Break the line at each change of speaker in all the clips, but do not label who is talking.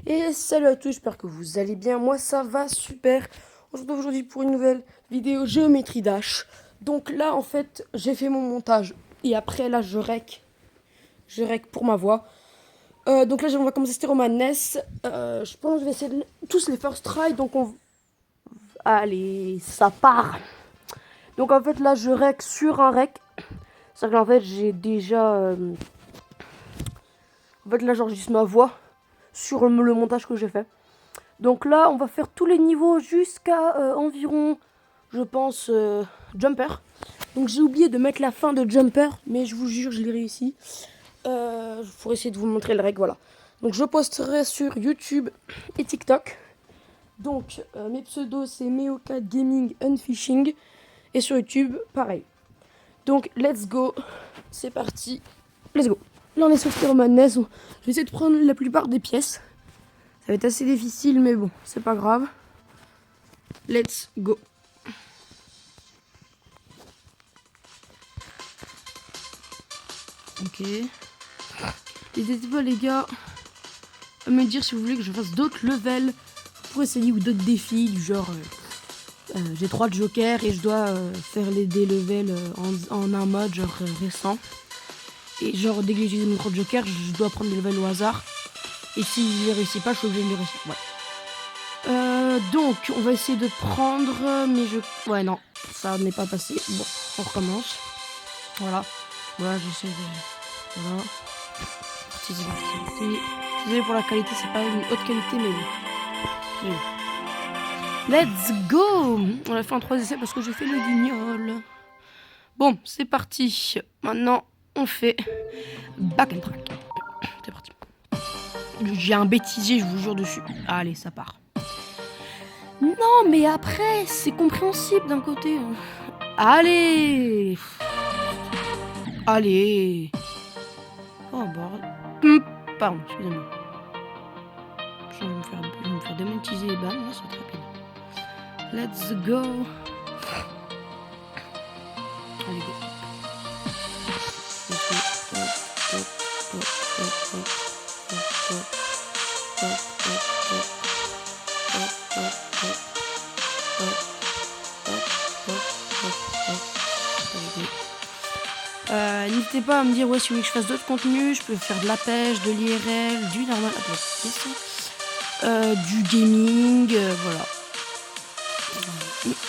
Et salut à tous, j'espère que vous allez bien. Moi ça va super. On se retrouve aujourd'hui pour une nouvelle vidéo géométrie Dash. Donc là en fait j'ai fait mon montage et après là je rec pour ma voix. Donc là on va commencer Stereo Madness. Je pense que je vais essayer tous les first try. Donc allez, ça part. Donc en fait là je rec sur un rec. C'est-à-dire qu'en fait j'ai déjà... En fait là j'enregistre ma voix sur le montage que j'ai fait. Donc là, on va faire tous les niveaux jusqu'à environ, je pense, Jumper. Donc j'ai oublié de mettre la fin de Jumper, mais je vous jure, je l'ai réussi. Pour essayer de vous montrer le règle, voilà. Donc je posterai sur YouTube et TikTok. Donc mes pseudos, c'est Meoka Gaming Unfishing. Et sur YouTube, pareil. Donc let's go, c'est parti, let's go. Là on est sur Stereo Madness, je vais essayer de prendre la plupart des pièces. Ça va être assez difficile, mais bon, c'est pas grave. Let's go. Ok. N'hésitez pas les gars à me dire si vous voulez que je fasse d'autres levels pour essayer ou d'autres défis du genre j'ai 3 jokers et je dois faire des levels en un mode genre récent. Et genre dès que j'utilise mon 3 jokers, je dois prendre des levels au hasard. Et si je les réussis pas, je suis obligé de les réussir. Ouais. Donc, on va essayer de prendre, mais ouais, non, ça n'est pas passé. Bon, on recommence. Voilà. Voilà, j'essaie de... Voilà. C'est parti. Désolé pour la qualité, c'est pas une haute qualité, mais bon. Let's go! On a fait en 3 essais parce que j'ai fait le guignol. Bon, c'est parti. Maintenant, on fait back and track. C'est parti. J'ai un bêtisier, je vous jure dessus. Allez, ça part. Non, mais après, c'est compréhensible d'un côté. Allez! Allez! Oh, bordel. Pardon, excusez-moi. Je vais me faire démonétiser les balles. Là, c'est très bien. Let's go! Allez, go. N'hésitez pas à me dire si vous voulez que je fasse d'autres contenus. Je peux faire de la pêche, de l'IRL, du normal, du gaming, voilà.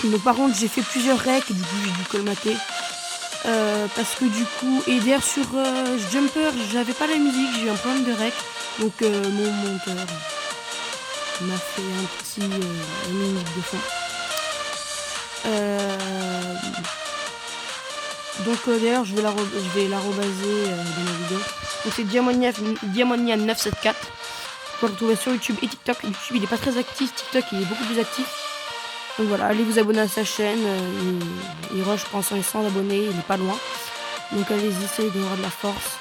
Mais par contre j'ai fait plusieurs recs et du coup j'ai dû colmater. Parce que du coup, et d'ailleurs sur Jumper j'avais pas la musique, j'ai eu un problème de rec. Donc mon monteur m'a fait un petit musique de fond. Donc d'ailleurs je vais l'arrobaser dans ma vidéo. Donc c'est Diamonia 974. Vous pouvez le retrouver sur YouTube et TikTok. YouTube il est pas très actif, TikTok il est beaucoup plus actif. Donc voilà, allez vous abonner à sa chaîne. Il rush, je pense, 100 abonnés, il est pas loin. Donc allez-y, ça il aura de la force.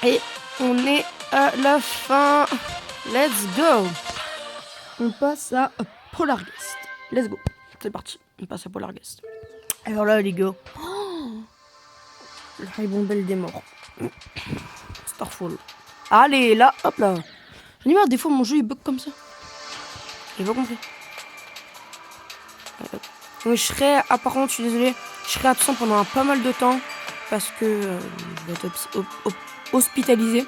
Et on est à la fin. Let's go. On passe à Polar Guest. Let's go. C'est parti. On passe à Polar Guest. Alors là les gars. Le Highbomb des morts. Starfall. Allez, là, hop là. J'en ai marre, des fois mon jeu il bug comme ça. J'ai pas compris. Donc, je serai, par contre, je suis désolé, je serai absent pendant pas mal de temps parce que je vais être hospitalisé.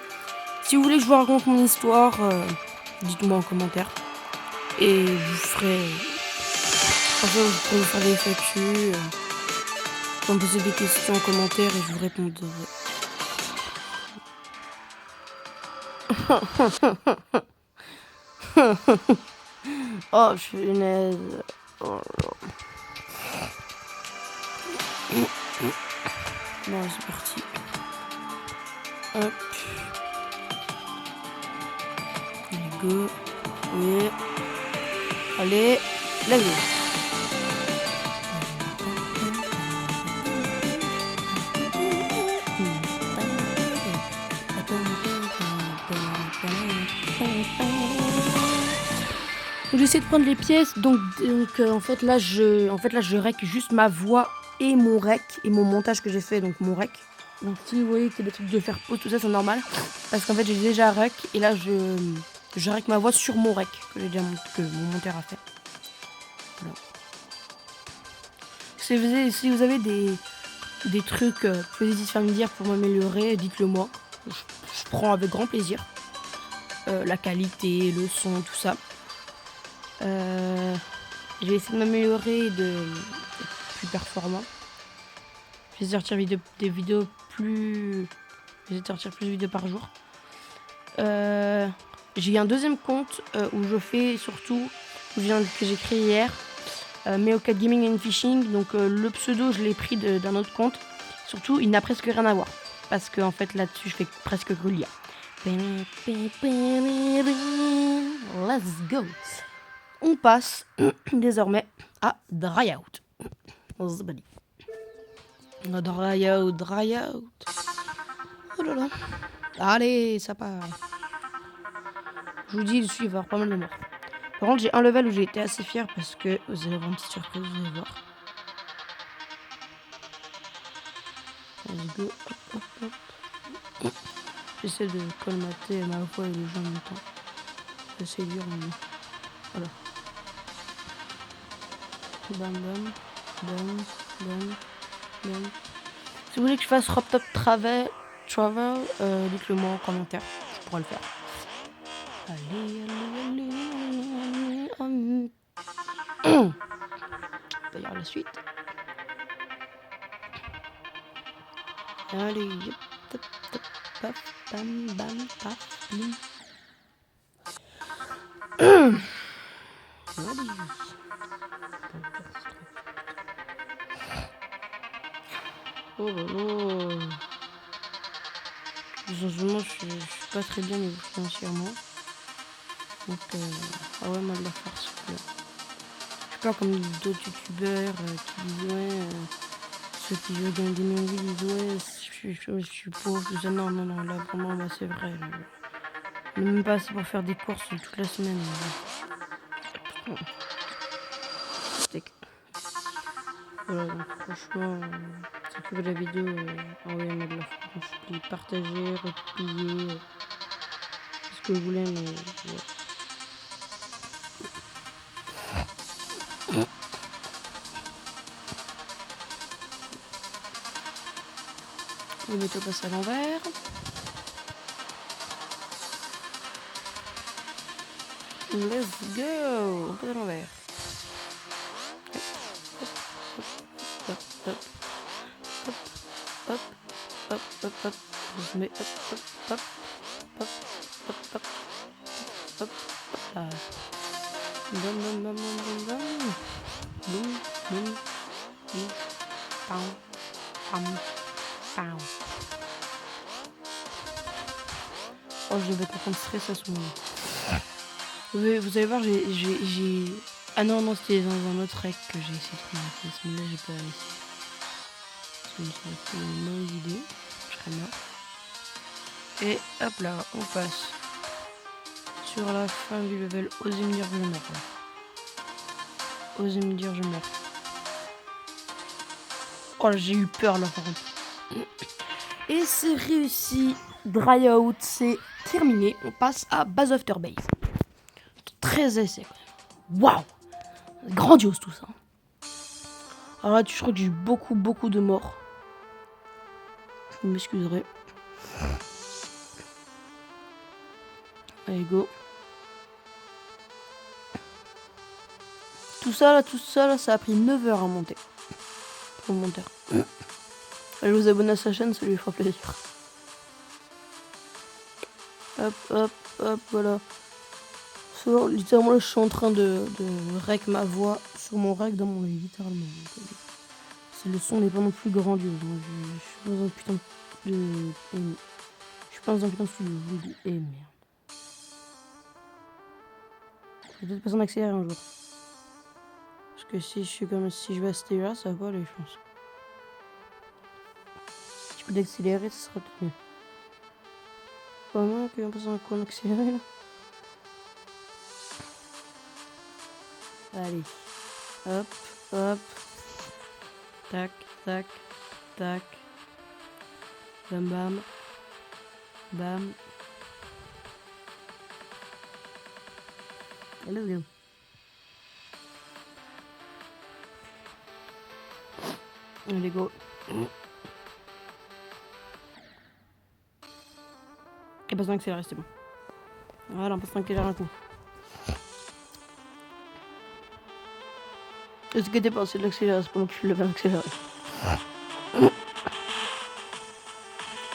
Si vous voulez que je vous raconte mon histoire, dites-moi en commentaire. Et je vous ferai. Enfin, je pourrais vous faire des FAQ. Vous me poser des questions en commentaire et je vous répondrai. Oh, punaise. Oh là. Bon, c'est parti. Hop. Allez, go. Oui. Allez, let's go. J'essaie de prendre les pièces, donc en fait là je rec juste ma voix et mon rec et mon montage que j'ai fait, donc mon rec. Donc si vous voyez qu'il y a des trucs de faire pause, tout ça c'est normal, parce qu'en fait j'ai déjà rec et là je règle ma voix sur mon rec que j'ai déjà que mon monteur a fait. Voilà. Si vous avez des trucs positifs à me dire pour m'améliorer, dites-le moi. Je prends avec grand plaisir. La qualité, le son, tout ça. J'ai essayé de m'améliorer, d'être plus performant. Je vais sortir des vidéos plus... Je vais sortir plus de vidéos par jour. J'ai un deuxième compte où je fais surtout, que j'ai créé hier, Meocat Gaming and Fishing. Donc le pseudo, je l'ai pris d'un autre compte. Surtout, il n'a presque rien à voir. Parce que en fait, là-dessus, je fais presque que lire. Let's go. On passe désormais à Dry Out. Dry Out, Dry Out. Oh là là. Allez, ça part. Je vous dis, dessus, il va y avoir pas mal de morts. Par contre, j'ai un level où j'ai été assez fier parce que vous allez avoir une petite surprise, vous allez voir. Let's go. Hop, hop, hop. J'essaie de colmater ma voix et les gens en même temps. C'est dur, mais voilà. Bam, bam, bam, bam, bam. Si vous voulez que je fasse Rop Top Travel, dites-le moi en commentaire. Je pourrais le faire. Allez, allez, allez, allez. D'ailleurs, la suite. Allez, yep, top, top, paf, bam, bam, paf, bim. Allez. Oh là là. Changement, je suis pas très bien niveau financièrement. Donc, ah ouais, moi de la force. Je suis pas comme d'autres youtubeurs qui disent ouais, ceux qui veulent gagner des millions de vues disent ouais, je suis pauvre. Je dis, non, non, non, là vraiment, bah, c'est vrai. Même pas assez pour faire des courses toute la semaine. Voilà, donc franchement, si tu veux la vidéo, envoyez-moi de la France. Partagez, repliez, ce que vous voulez, mais ouais. Le métaux passe à l'envers. Let's go. On passe à l'envers. Hop, hop, hop, hop, hop, hop, hop. Je mets hop, hop, hop, hop, hop, hop, hop, hop, là. Bam, bam, bam, bam, bam, bam. Boum, boum, boum. Pam, pam, pam. Oh, je vais être en train de stresser à ce moment. Vous allez voir, j'ai... Ah non, non, c'était dans un autre rec que j'ai essayé de trouver. À ce moment-là, j'ai pas réussi. C'est une mauvaise idée. Je serais mort. Et hop là, on passe sur la fin du level. Osez me dire que je meurs. Osez me dire que je meurs. Oh, j'ai eu peur là, par contre. Et c'est réussi. Dry Out, c'est terminé. On passe à Base After Base. 13 essais. Waouh! Grandiose tout ça. Alors là, je crois que j'ai eu beaucoup de morts. Vous m'excuserez. Allez, go. Tout ça là, ça a pris 9 heures à monter. Pour le monteur. Allez vous abonner à sa chaîne, ça lui fera plaisir. Hop, hop, hop, voilà. Littéralement, là, je suis en train de rec ma voix sur mon rec dans mon lit, littéralement. C'est le son n'est pas non plus grandiose. Je suis dans un putain de... Je suis pas dans un putain de studio, je vous le dis. Eh merde. Je vais peut-être passer en accéléré un jour. Parce que si je vais à cette là, ça va pas aller, je pense. Si je peux d'accélérer, ça sera peut-être mieux. Pas mal qu'on passe en accéléré là. Allez. Hop, hop. Tac, tac, tac. Bam, bam. Bam. Let's go. Allez, go. Et pas d'accélérer, c'est bon. Voilà, on passe d'accélérer un coup. Ne vous inquiétez pas, c'est de l'accélérer, c'est pas moi qui fais le faire accélérer.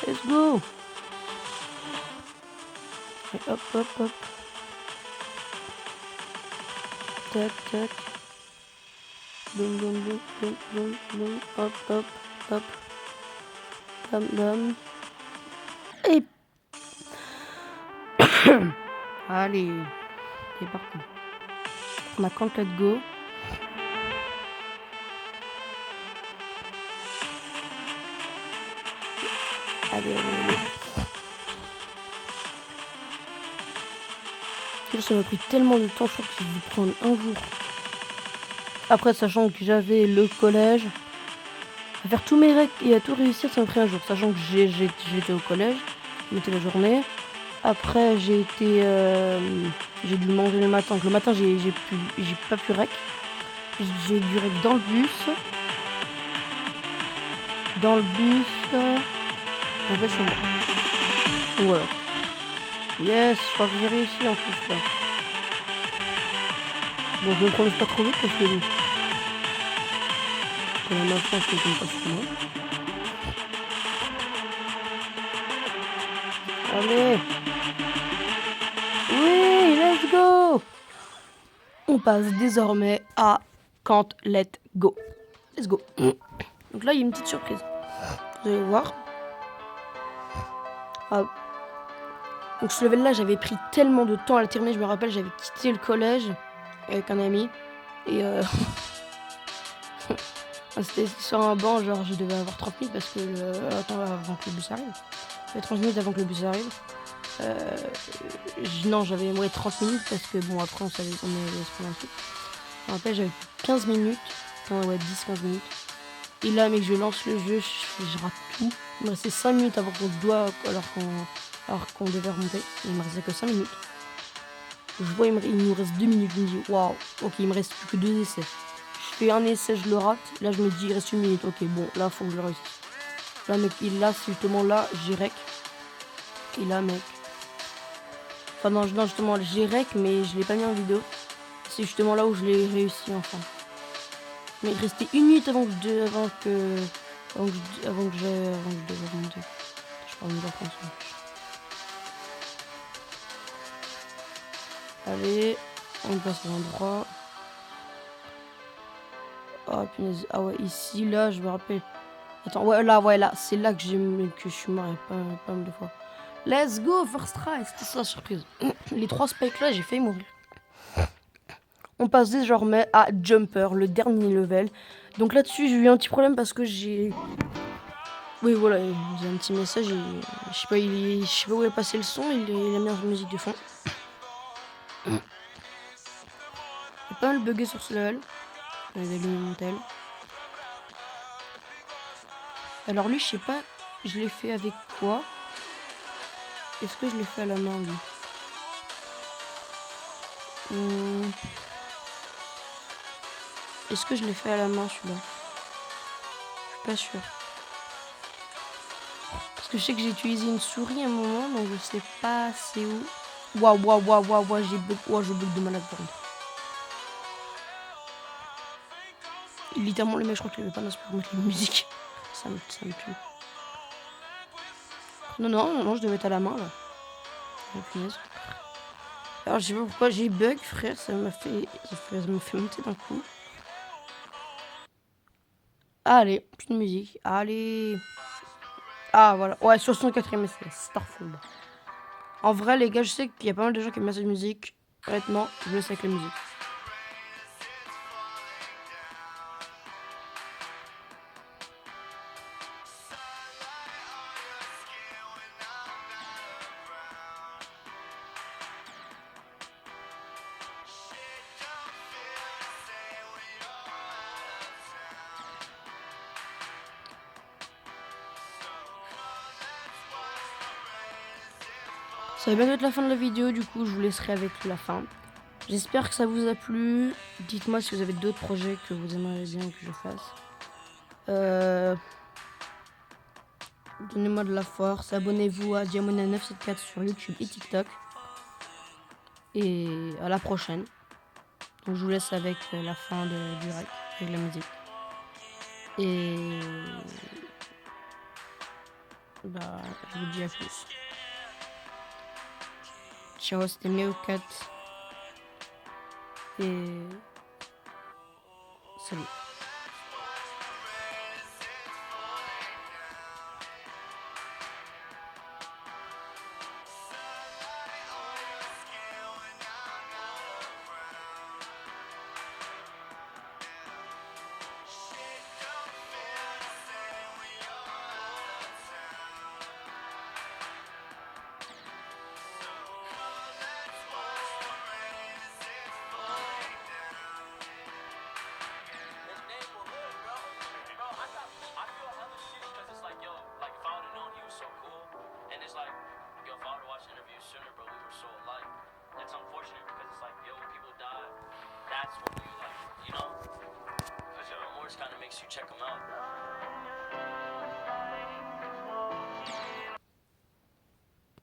Let's go. Et hop, hop, hop. Tac, tac. Boum, boum, boum, boum, boum, boum. Hop, hop, hop. Bam, bam. Et... Allez. C'est parti. On a 34 go. Allez, allez, allez. Ça m'a pris tellement de temps, je crois que ça dû prendre un jour. Après, sachant que j'avais le collège, à faire tous mes règles et à tout réussir, ça m'a pris un jour. Sachant que j'étais au collège, j'étais la journée. Après, j'ai dû manger le matin. Donc, le matin, j'ai pas pu rec. J'ai dû rec dans le bus. En fait, chez moi. Voilà. Yes, je crois que j'ai réussi en plus là. Bon, je ne me prononce pas trop vite parce que quand même un sens que je ne passe pas moi. Allez. Oui, let's go. On passe désormais à Can't Let Go. Let's go. Donc là, il y a une petite surprise. Vous allez voir. Ah. Donc ce level là, j'avais pris tellement de temps à le terminer. Je me rappelle, j'avais quitté le collège avec un ami. Et c'était sur un banc, genre je devais avoir 30 minutes parce que avant que le bus arrive. J'avais 30 minutes avant que le bus arrive. Non, j'avais 30 minutes parce que bon, après on savait qu'on allait se prendre un truc. Je me rappelle, j'avais 15 minutes. Enfin, ouais, 10-15 minutes. Et là, mec, je lance le jeu, je rate tout. Il me restait 5 minutes avant qu'on doit, alors qu'on devait remonter. Il me restait que 5 minutes. Je vois, il nous reste 2 minutes. Je me dis, waouh, ok, il me reste plus que 2 essais. Je fais un essai, je le rate. Là, je me dis, il reste 1 minute. Ok, bon, là, faut que je le réussisse. Là, mec, là, c'est justement là, j'ai rec. Et là, mec. Enfin, non, justement, j'ai rec, mais je l'ai pas mis en vidéo. C'est justement là où je l'ai réussi, enfin. Mais il restait 1 minute avant que je devais remonter. Je parle de la France. Allez, on passe à l'endroit. Oh punaise, ah ouais, ici, là, je me rappelle. Attends, ouais, là, c'est là que je suis mort pas mal de fois. Let's go, first try, c'était ça la surprise. Les 3 spikes là, j'ai failli mourir. On passe désormais à Jumper, le dernier level. Donc là-dessus, j'ai eu un petit problème parce que j'ai... Oui, voilà, j'ai un petit message. Je sais pas où il a passé le son, il a mis en musique de fond. Il a pas mal bugué sur ce level. Il a allumé mon tel. Alors lui, je sais pas, je l'ai fait avec quoi? Est-ce que je l'ai fait à la main, lui? Est-ce que je l'ai fait à la main, celui-là? Je suis pas sûre. Parce que je sais que j'ai utilisé une souris à un moment, donc je sais pas c'est où. Waouh, j'ai bug. Waouh, je bug de malade par contre. Littéralement, le mec, je crois qu'il avait pas d'inspiration pour mettre la musique. Ça me tue. Non, je devais être à la main là. Oh, punaise. Alors, je sais pas pourquoi j'ai bug, frère. Ça me fait monter d'un coup. Allez, plus de musique. Allez. Ah, voilà. Ouais, 64ème essai. Starfall. En vrai, les gars, je sais qu'il y a pas mal de gens qui aiment cette musique. Honnêtement, je le sais avec la musique. Ça va bientôt être la fin de la vidéo, du coup je vous laisserai avec la fin. J'espère que ça vous a plu. Dites-moi si vous avez d'autres projets que vous aimeriez bien que je fasse. Donnez-moi de la force. Abonnez-vous à Diamona974 sur YouTube et TikTok. Et à la prochaine. Donc je vous laisse avec la fin du rec, avec la musique. Et bah, je vous dis à plus. Ciao, c'était Meocat. Et salut.
That's when you like, you know, because your remorse kind of makes you check them out.